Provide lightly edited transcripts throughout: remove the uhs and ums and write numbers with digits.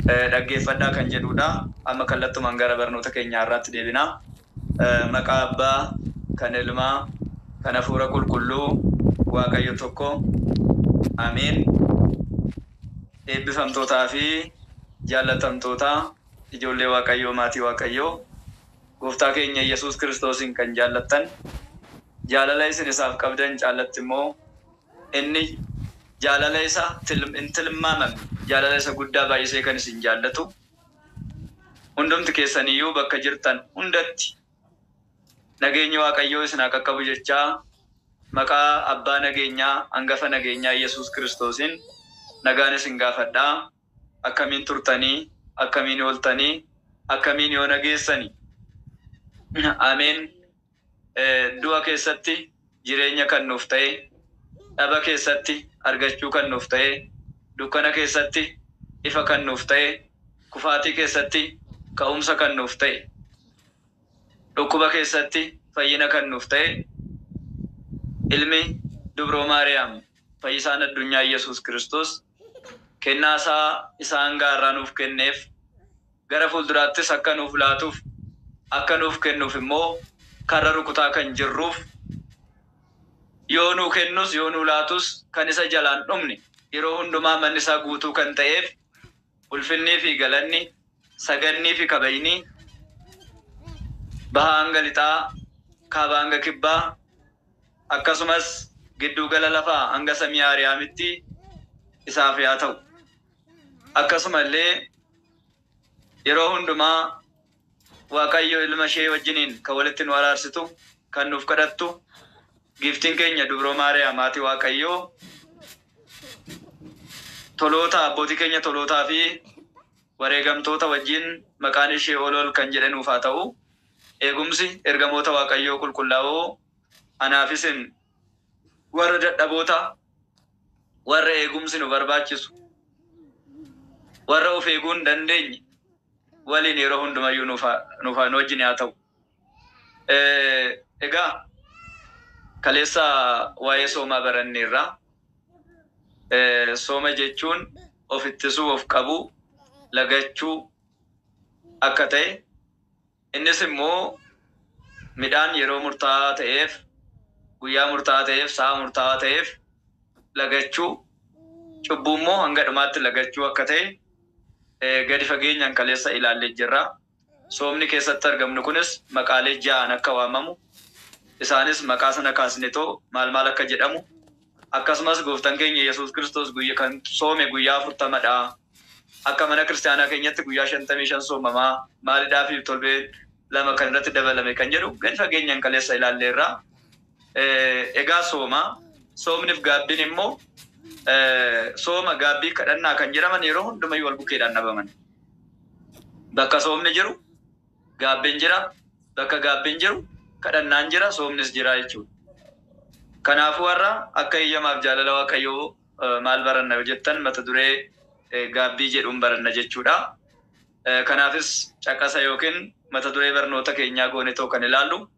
dhaggeeffadhaa kan jedhudha. Amma kallattumaan gara barnoota keenyaa irratti deebina. Maqaa Abbaa, kan Ilmaa, kan Hafuura Qulqulluu, Waaqayyo tokko. Ameen. Eebbifamtootaa fi jaallatamtoota ijoollee Waaqayyoo, maatii Waaqayyoo, Gooftaa keenya Yesuus Kiristoosin kan jaallattan, jaalala isin isaaf qabdan jaallatti immoo inni jaalala isa tilmaamame, jaalala isa guddaa baay'isee kan isin jaallatu, hundumti keessaniyyuu bakka jirtan hundatti nageenya Waaqayyoo isin haa qaqqabu jechaa maqaa Abbaa nageenyaa, hangafa nageenyaa Yesuus Kiristoosin nagaan isin gaafadhaa. Akkamiin turtanii, akkamiin ooltanii, akkamiin yoo nageessanii. Ameen. Du'a keessatti jireenya kan nuuf ta'e, dhaba keessatti argachuu kan nuuf ta'e, dukkana keessatti ifa kan nuuf ta'e, kufaatii keessatti ka'umsa kan nuuf ta'e, dhukkuba keessatti fayyina kan nuuf ta'e, ilmi dubroo Maariyaam fayyisaan addunyaa Yesuus Kiristoos kennaa isaa isaan gaarraa nuuf kenneef gara fuulduraattis akka nuuf laatuuf, akka nuuf kennuuf immoo karra rukutaa kan jirruuf, yoo nuu kennus yoo nuu laatus kan isa jalaan dhumne, yeroo hundumaa manni isaa guutuu kan ta'eef ulfinnii fi galanni, sagannii fi kabajni bahaa hanga lixaa, kaabaa hanga kibbaa, akkasumas gidduu gala lafaa hanga samii Aariyaamitti isaaf haa ta'u. Akkasumallee yeroo hundumaa Waaqayyo ilma ishee wajjiniin kan walitti nu araarsitu, kan nuuf kadhattu, giftiin keenya dubroo Maariyaam maatii Waaqayyoo, toloota abbootii keenya tolootaa fi wareegamtoota wajjin maqaan ishee ol kan jedhanuuf haa ta'u. Eegumsi ergamoota Waaqayyoo qulqullaa'oo anaafisin warra dadhaboota, warra eegumsi nu barbaachisu, warra of eeguu hin dandeenye waliin yeroo hundumayyuu nuuf wajjin haa ta'u. Egaa kaleessa waa'ee soomaa baranneerra. Sooma jechuun of ittisuu, of qabuu, lagachuu akka ta'e, innis immoo midhaan yeroo murtaa'aa ta'eef, guyyaa murtaa'aa ta'eef, sa'a murtaa'aa ta'eef lagachuu, cubbuu immoo hanga dhumaatti lagachuu akka ta'e gadi fageenyaan kaleessa ilaallee jirra. Soomni keessatti argamnu kunis maqaalee ja'aan akka waamamu, isaanis maqaa sana kaasnetoo maal akka jedhamu, akkasumas gooftaan keenya Yesuus Kiristoos kan soome guyyaa 40dha. Akka mana kiristaanaa keenyatti guyyaa 55 soomamaa, maalidhaa fi torbee 2 kan irratti dabalame kan jedhu gadi fageenyaan kaleessa ilaalleerra. Egaa soomniif gaabbiin immoo sooma, gaabbii, kadhannaa kan jedhaman yeroo hundumayyuu wal bukeedhaan dhabaman. Bakka soomni jiru gaabbiin jira, bakka gaabbiin jiru kadhannaan jira, soomnis jira jechuudha. Kanaafuu warra akka eeyyamaaf jaalala Waaqayyoo maal baranna yoo jettan mata duree gaabbii jedhuun baranna jechuudha. Kanaafis caqasa yookiin mata duree barnoota keenyaa goonetoo kan ilaallu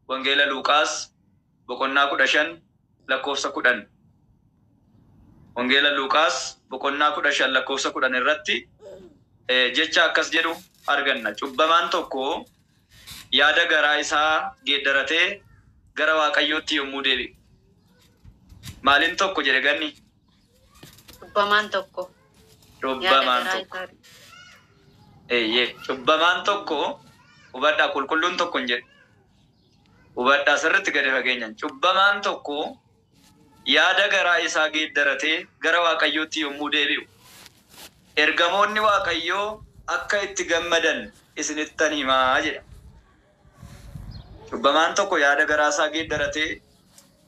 Wangeela Luuqaas boqonnaa 15 lakkoofsa 10. Wangeela Luuqaas boqonnaa 15 lakkoofsa 10 irratti jecha akkas jedhu arganna. Cubbamaan tokko yaada garaa isaa geeddaratee gara Waaqayyootti yommuu deebi'u. Maalin tokko jedhe ganni? Cubbamaan tokko. Cubbamaan tokko. Cubbamaan tokko hubadhaa, qulqulluun tokko hin jedhu. Hubadhaa sirriitti gadi fageenyaan. Cubbamaan tokko yaada garaa isaa geeddaratee gara Waaqayyootti yommuu deebi'u. Ergamoonni Waaqayyoo akka itti gammadan isinittan himaa jedha. Cubbamaan tokko yaada garaa isaa geeddaratee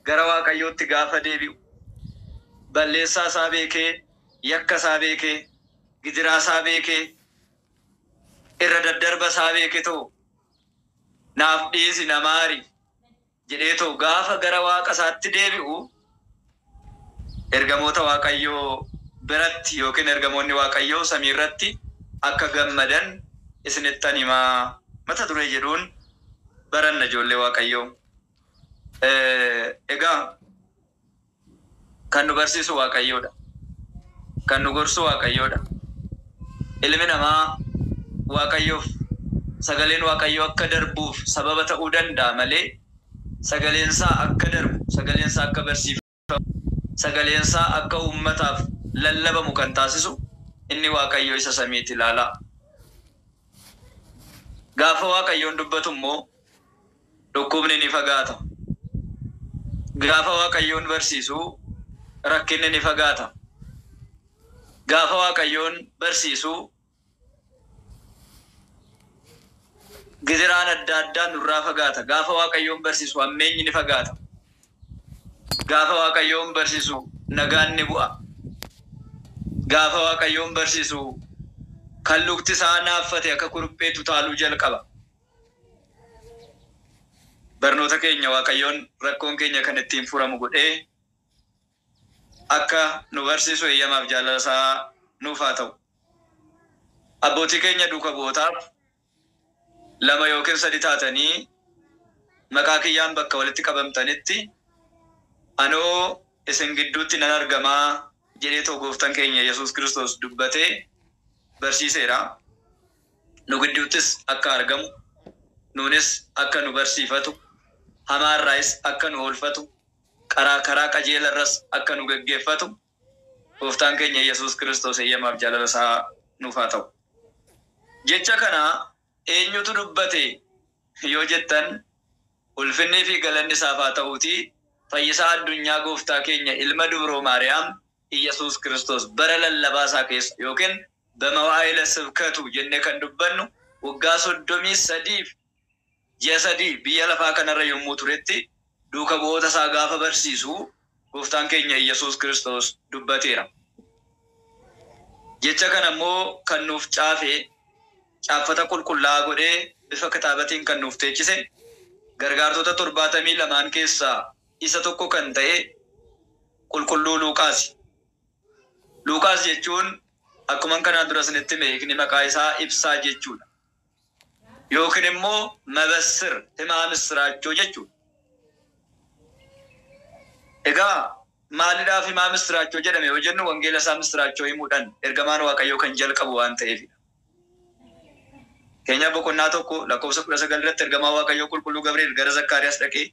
gara Waaqayyootti gaafa deebi'u, balleessaa isaa beekee, yakka isaa beekee, gidiraa isaa beekee, irra daddarba isaa beekee ta'u naaf dhiisi na maari jedhee ta'u gaafa gara Waaqa isaatti deebi'u, ergamoota Waaqayyoo biratti yookiin ergamoonni Waaqayyoo samii irratti akka gammadan isinittan himaa mata duree jedhuun baranna ijoollee Waaqayyoo. Egaa kan nu barsiisu Waaqayyoodha, kan nu gorsu Waaqayyoodha. ilmi namaa waaqayyoof sagaleen waaqayyoo akka darbuuf sababa ta'uu danda'a malee sagaleensaa akka darbu sagaleensaa akka barsiifamu sagaleensaa akka uummataaf lallabamu kan taasisu inni waaqayyoo isa samiitti ilaala. Gaafa waaqayyoon dubbatu immoo dhukkubni ni fagaata. Gaafa waaqayyoon barsiisu rakkinni ni fagaata. Gaafa waaqayyoon barsiisu giziraan adda addaa nurraa fagaata. Gaafa waaqayyoon barsiisu hammeenyi ni fagaata. Gaafa waaqayyoon barsiisu nagaan ni bu'a. Gaafa waaqayyoon barsiisu kan lukti isaa naaffate akka kurupheetu taaluu jalqaba. Barnoota keenya waaqayyoon rakkoon keenya kan ittiin furamu godhee akka nu barsiisu eeyyamaaf jaalala isaa nuuf haa ta'u. Abbootii keenya duuka bu'ootaaf 2 yookiin 3 taatanii maqaa kiyyaan bakka walitti qabamtanitti anoo isin gidduutti nan argamaa jedhee too gooftaan keenya Yesuus Kiristoos dubbatee barsiiseera. Nu gidduuttis akka argamu, nuunis akka nu barsiifatu, hamaarraayis akka nu oolfatu, karaa qajeelarras akka nu gaggeeffatu gooftaan keenya Yesuus Kiristoos eeyyamaaf jaalala isaa nuuf haa ta'u. Jecha kana eenyutu dubbate yoo jettan ulfinnii fi galanni isaaf haa ta'uuti fayyisaa addunyaa gooftaa keenya ilma dubroo Maariyaam Yesuus Kiristoos bara lallabaa isaa keessa yookiin በመዋዕለ ስብከቱ jennee kan dubbannu waggaa 33 ji'a 3 biyya lafaa kanarra yommuu turetti duuka bu'oota isaa gaafa barsiisu gooftaan keenya Yesuus Kiristoos dubbateera. Jecha kana immoo kan nuuf caaffata qulqullaa'aa godhee bifa kitaabatiin kan nuuf teechise gargaartota 72 keessaa isa tokko kan ta'e qulqulluu Luuqaas. Luuqaas jechuun akkuma kanaan dura isinitti beekni maqaa isaa ibsaa jechuudha. Yookiin immoo mabassir himaa misraachoo jechuudha. Egaa maaliidhaaf himaa misraachoo jedhame yoo jennu wangeela isaa misraachoo himuudhaan ergamaan waaqayyoo kan jalqabu waan ta'eefidha. Keenya boqonnaa 1 lakkoofsa 19 irratti ergamaa waaqayyoo qulqulluu Gabri'eel gara Zakkaariyaas dhaqee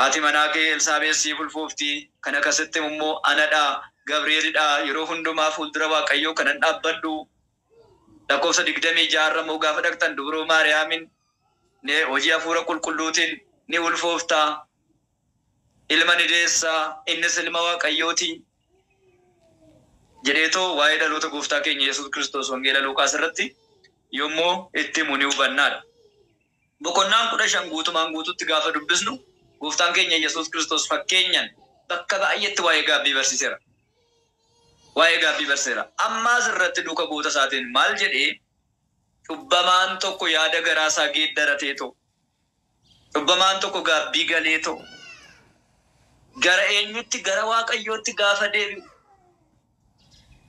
haati manaa kee Elsaabeet siif ulfoofti kan akkasitti immoo anadhaa Gabri'eelidha yeroo hundumaa fuuldura waaqayyoo kanan dhaabbadhu lakkoofsa 26 irra immoo gaafa dhaqxan dubroo Maariyaamin ne hojii hafuura qulqulluutiin ni ulfoofta ilma ni deessaa innis ilma waaqayyooti jedheetoo waa'ee dhaloota gooftaa keenya Yesuus Kiristoos wangeela Luuqaas irratti yommuu itti himu ni hubannaadha. Boqonnaan 15 guutumaan guututti gaafa dubbisnu gooftaan keenya Yesuus Kiristoos fakkeenyaan bakka baay'eetti waa'ee gaabbii barsiiseera. Waa'ee gaabbii barsiiseera. Ammaas irratti duuka bu'oota isaatiin maal jedhee cubbamaan tokko yaada garaa isaa geeddarateetoo cubbamaan tokko gaabbii galeetoo gara eenyutti gara waaqayyootti gaafa deebi'u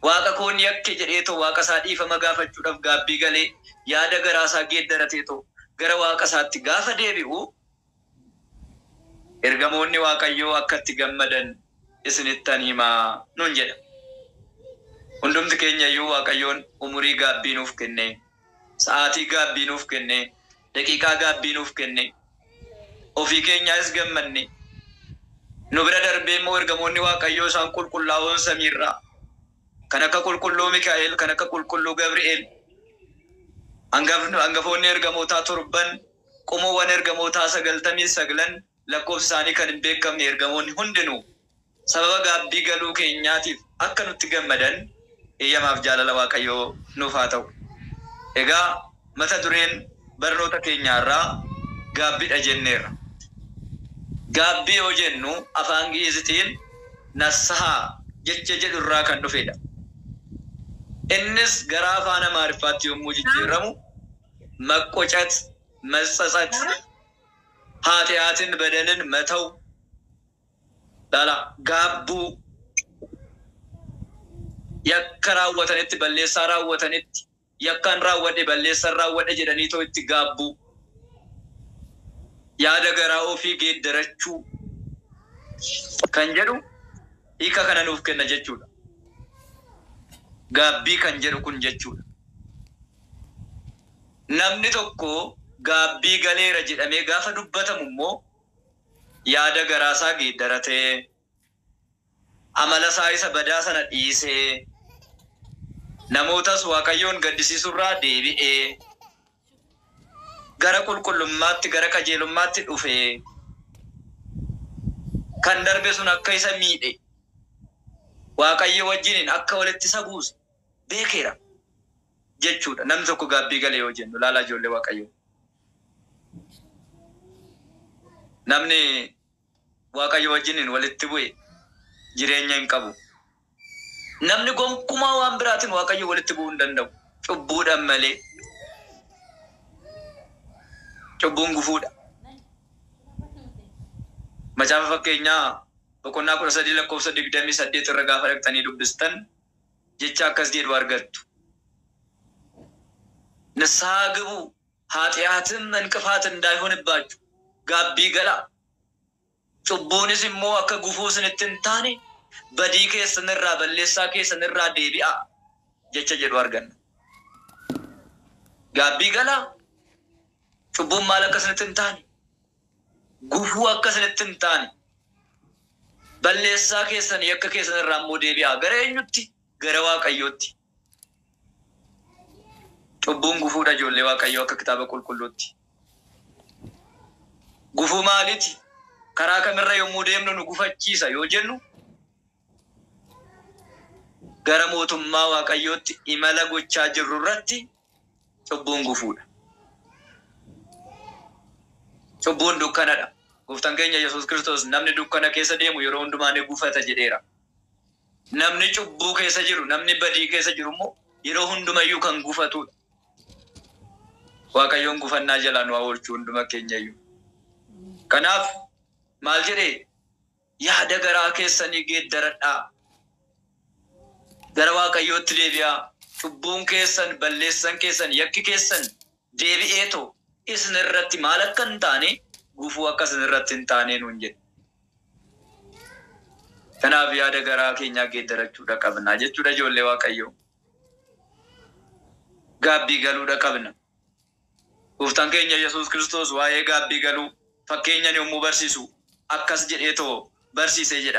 waaqa koon yakke jedheetoo waaqa isaa dhiifama gaafachuudhaaf gaabbii galee yaada garaa isaa geeddarateetoo gara waaqa isaatti gaafa deebi'u ergamoonni waaqayyoo akkatti gammadan isinittan himaa nun jedha. Hundumti keenya iyyuu waaqayyoon umurii gaabbii nuuf kenne, sa'aatii gaabbii nuuf kenne, daqiiqaa gaabbii nuuf kenne, ofii keenyaas gammanne. Nu bira darbee immoo ergamoonni waaqayyoo isaan qulqullaa'oon samiirraa kan akka qulqulluu Mikaa'el, kan akka qulqulluu Gabri'eel, hangafoonni ergamootaa 7, qomoowwan ergamootaa 99 lakkoofsi isaanii kan hin beekamne ergamoonni hundinuu sababa gaabbii galuu keenyaatiif akka nutti gammadan eeyyamaaf jaalala waaqayyoo nuuf haa ta'u. Egaa mata dureen barnoota keenyaarraa gaabbiidha jenneerra. Gaabbii yoo jennu afaan Gi'izitiin nassahaa jecha jedhu irraa kan dhufedha. Innis gara afaan Amaariffaatti yommuu jijjiiramu መቆጨት መጸጸት ኃጢአትን በደልን መተው ዳላ ጋቡ yakkarawwatanitti balleessaa raawwatanitti yakkan raawwadhe balleessaa raawwadhe jedhaniitoo itti gaabbu yaada garaa ofii geeddarachuu kan jedhu hiika kana nuuf kenna jechuudha. gaabbii kan jedhu kun jechuudha. Namni tokko gaabbii galeera jedhamee gaafa dubbatamu immoo yaada garaasaa geeddaratee amala isaa isa badaa sana dhiisee namootas Waaqayyoon gaddisiisurraa deebi'ee gara qulqullummaatti gara qajeelummaatti dhufee kan darbe sun akka isa miidhe Waaqayyo wajjiniin akka walitti isa buuse beekeera jechuudha. Namni tokko gaabbii galee yoo jennu laalaa ijoollee Waaqayyoo. Namni Waaqayyo wajjiniin walitti bu'e jireenya hin qabu. Namni gonkumaa waan biraatiin Waaqayyo walitti bu'uu hin danda'u. Cubbuudhaan malee. Cubbuun gufuudha. Macaafa fakkeenyaa boqonnaa 13:28 irra gaafa dhaqxanii dubbistan jecha akkas jedhu argattu. ንስሐ ግቡ ኃጢአትም እንቅፋት እንዳይሆንባችሁ gaabbii galaa. Cubbuunis immoo akka gufuu isinitti hin taane badii keessanirraa balleessaa keessanirraa deebi'aa jecha jedhu arganna. Gaabbii galaa. Cubbuun maal akka isinitti hin taane gufuu akka isinitti hin taane balleessaa keessanii akka keessanirraa immoo deebi'aa gara eenyutti gara Waaqayyootti. Cubbuun gufuudha ijoollee Waaqayyoo akka kitaaba qulqulluutti. Gufuu maaliti? Karaa kamirra yommuu deemnu nu gufachiisa yoo jennu gara mootummaa Waaqayyootti imala gochaa jirru irratti cubbuun gufuudha. Cubbuun dukkanadha. Gooftaan keenya Yesuus Kiristoos namni dukkana keessa deemu yeroo hundumaa ni gufata jedheera. Namni cubbuu keessa jiru, namni badii keessa jiru immoo yeroo hundumayyuu kan gufatudha. Waaqayyoon gufannaa jalaa nu oolchuu hunduma keenyayyuu. Kanaaf maal jedhee yaada garaa keessanii geeddaradhaa. Gara Waaqayyootti deebi'aa. Cubbuun keessan, balleessan keessan, yakki keessan deebi'eetoo isin irratti maal akka hin taane gufuu akka isin irratti hin taane nuun jedhe. Kanaaf yaada garaa keenyaa geeddarachuudha qabna jechuudha ijoollee Waaqayyoo. Gaabbii galuudha qabna. Gooftaan keenya Yesuus Kiristoos waa'ee gaabbii galuu fakkeenyaan yommuu barsiisu akkas jedheetoo barsiisee jedha.